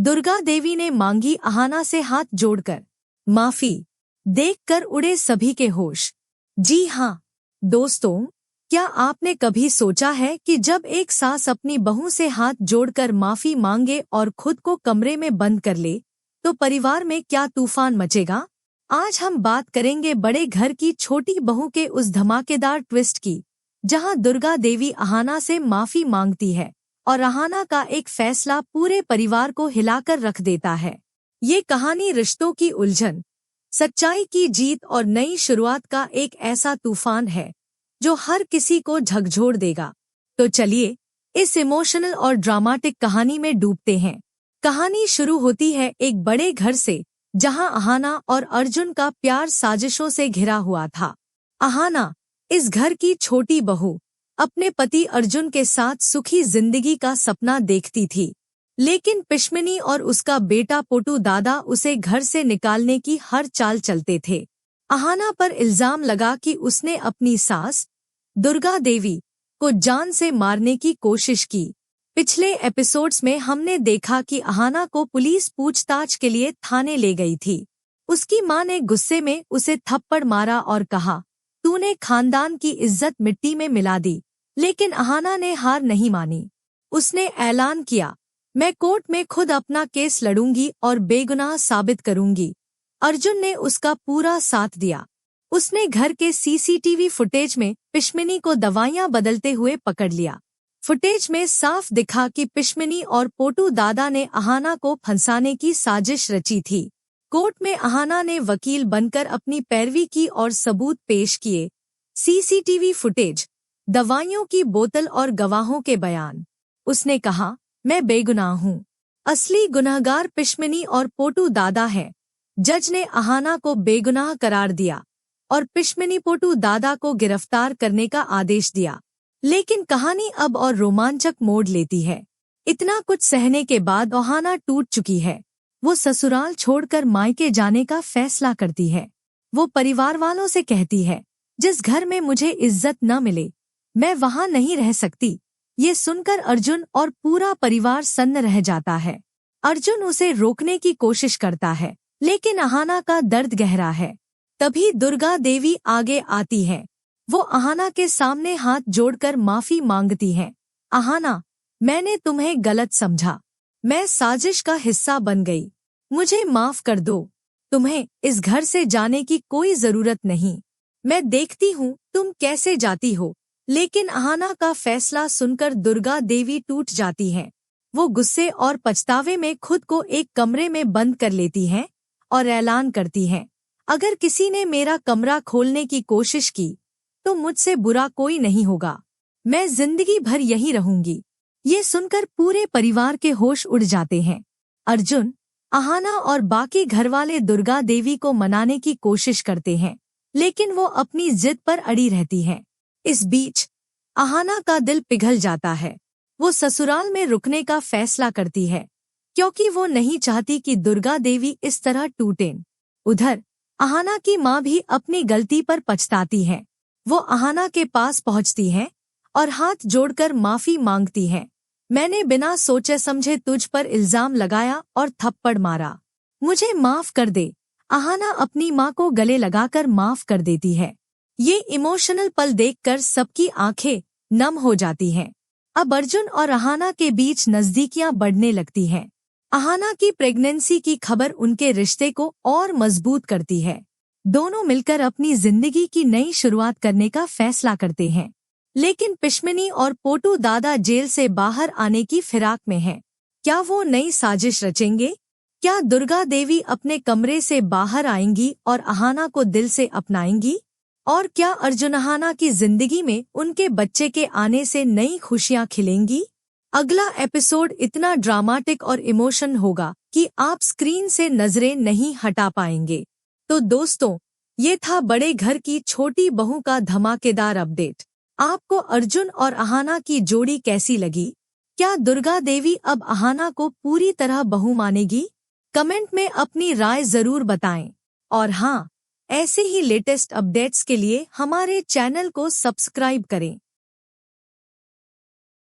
दुर्गा देवी ने मांगी अहाना से हाथ जोड़कर माफी। देखकर उड़े सभी के होश। जी हाँ दोस्तों, क्या आपने कभी सोचा है कि जब एक सास अपनी बहू से हाथ जोड़कर माफी मांगे और खुद को कमरे में बंद कर ले, तो परिवार में क्या तूफान मचेगा। आज हम बात करेंगे बड़े घर की छोटी बहू के उस धमाकेदार ट्विस्ट की, जहां दुर्गा देवी अहाना से माफी मांगती है और अहाना का एक फैसला पूरे परिवार को हिलाकर रख देता है। ये कहानी रिश्तों की उलझन, सच्चाई की जीत और नई शुरुआत का एक ऐसा तूफान है जो हर किसी को झकझोर देगा। तो चलिए इस इमोशनल और ड्रामाटिक कहानी में डूबते हैं। कहानी शुरू होती है एक बड़े घर से, जहां अहाना और अर्जुन का प्यार साजिशों से घिरा हुआ था। अहाना, इस घर की छोटी बहू, अपने पति अर्जुन के साथ सुखी जिंदगी का सपना देखती थी, लेकिन पिशमिनी और उसका बेटा पोटू दादा उसे घर से निकालने की हर चाल चलते थे। अहाना पर इल्जाम लगा कि उसने अपनी सास दुर्गा देवी को जान से मारने की कोशिश की। पिछले एपिसोड्स में हमने देखा कि अहाना को पुलिस पूछताछ के लिए थाने ले गई थी। उसकी मां ने गुस्से में उसे थप्पड़ मारा और कहा, तूने खानदान की इज्जत मिट्टी में मिला दी। लेकिन अहाना ने हार नहीं मानी। उसने ऐलान किया, मैं कोर्ट में खुद अपना केस लड़ूंगी और बेगुनाह साबित करूंगी। अर्जुन ने उसका पूरा साथ दिया। उसने घर के सीसीटीवी फुटेज में पिशमिनी को दवाइयां बदलते हुए पकड़ लिया। फुटेज में साफ दिखा कि पिशमिनी और पोटू दादा ने अहाना को फंसाने की साजिश रची थी। कोर्ट में अहाना ने वकील बनकर अपनी पैरवी की और सबूत पेश किए। सीसीटीवी फुटेज, दवाइयों की बोतल और गवाहों के बयान। उसने कहा, मैं बेगुनाह हूँ। असली गुनहगार पिशमिनी और पोटू दादा है। जज ने अहाना को बेगुनाह करार दिया और पिशमिनी पोटू दादा को गिरफ्तार करने का आदेश दिया। लेकिन कहानी अब और रोमांचक मोड़ लेती है। इतना कुछ सहने के बाद अहाना टूट चुकी है। वो ससुराल छोड़कर मायके जाने का फैसला करती है। वो परिवार वालों से कहती है, जिस घर में मुझे इज्जत न मिले, मैं वहां नहीं रह सकती। ये सुनकर अर्जुन और पूरा परिवार सन्न रह जाता है। अर्जुन उसे रोकने की कोशिश करता है, लेकिन अहाना का दर्द गहरा है। तभी दुर्गा देवी आगे आती है। वो अहाना के सामने हाथ जोड़कर माफी मांगती है। अहाना, मैंने तुम्हें गलत समझा। मैं साजिश का हिस्सा बन गई। मुझे माफ कर दो। तुम्हें इस घर से जाने की कोई जरूरत नहीं। मैं देखती हूँ तुम कैसे जाती हो। लेकिन अहाना का फैसला सुनकर दुर्गा देवी टूट जाती हैं। वो गुस्से और पछतावे में खुद को एक कमरे में बंद कर लेती हैं और ऐलान करती हैं, अगर किसी ने मेरा कमरा खोलने की कोशिश की तो मुझसे बुरा कोई नहीं होगा। मैं जिंदगी भर यहीं रहूंगी। ये सुनकर पूरे परिवार के होश उड़ जाते हैं। अर्जुन, अहाना और बाकी घरवाले दुर्गा देवी को मनाने की कोशिश करते हैं, लेकिन वो अपनी जिद पर अड़ी रहती हैं। इस बीच अहाना का दिल पिघल जाता है। वो ससुराल में रुकने का फैसला करती है, क्योंकि वो नहीं चाहती कि दुर्गा देवी इस तरह टूटें। उधर अहाना की माँ भी अपनी गलती पर पछताती है। वो अहाना के पास पहुंचती है और हाथ जोड़कर माफी मांगती है। मैंने बिना सोचे समझे तुझ पर इल्जाम लगाया और थप्पड़ मारा। मुझे माफ कर दे। अहाना अपनी माँ को गले लगाकर माफ कर देती है। ये इमोशनल पल देखकर सबकी आंखें नम हो जाती हैं। अब अर्जुन और अहाना के बीच नजदीकियां बढ़ने लगती हैं। अहाना की प्रेगनेंसी की खबर उनके रिश्ते को और मजबूत करती है। दोनों मिलकर अपनी जिंदगी की नई शुरुआत करने का फैसला करते हैं। लेकिन पिशमिनी और पोटू दादा जेल से बाहर आने की फिराक में हैं। क्या वो नई साजिश रचेंगे? क्या दुर्गा देवी अपने कमरे से बाहर आएंगी और अहाना को दिल से अपनाएंगी? और क्या अर्जुन अहाना की जिंदगी में उनके बच्चे के आने से नई खुशियां खिलेंगी? अगला एपिसोड इतना ड्रामाटिक और इमोशन होगा कि आप स्क्रीन से नजरें नहीं हटा पाएंगे। तो दोस्तों, ये था बड़े घर की छोटी बहू का धमाकेदार अपडेट। आपको अर्जुन और अहाना की जोड़ी कैसी लगी? क्या दुर्गा देवी अब अहाना को पूरी तरह बहू मानेगी? कमेंट में अपनी राय जरूर बताएं। और हाँ, ऐसे ही लेटेस्ट अपडेट्स के लिए हमारे चैनल को सब्सक्राइब करें।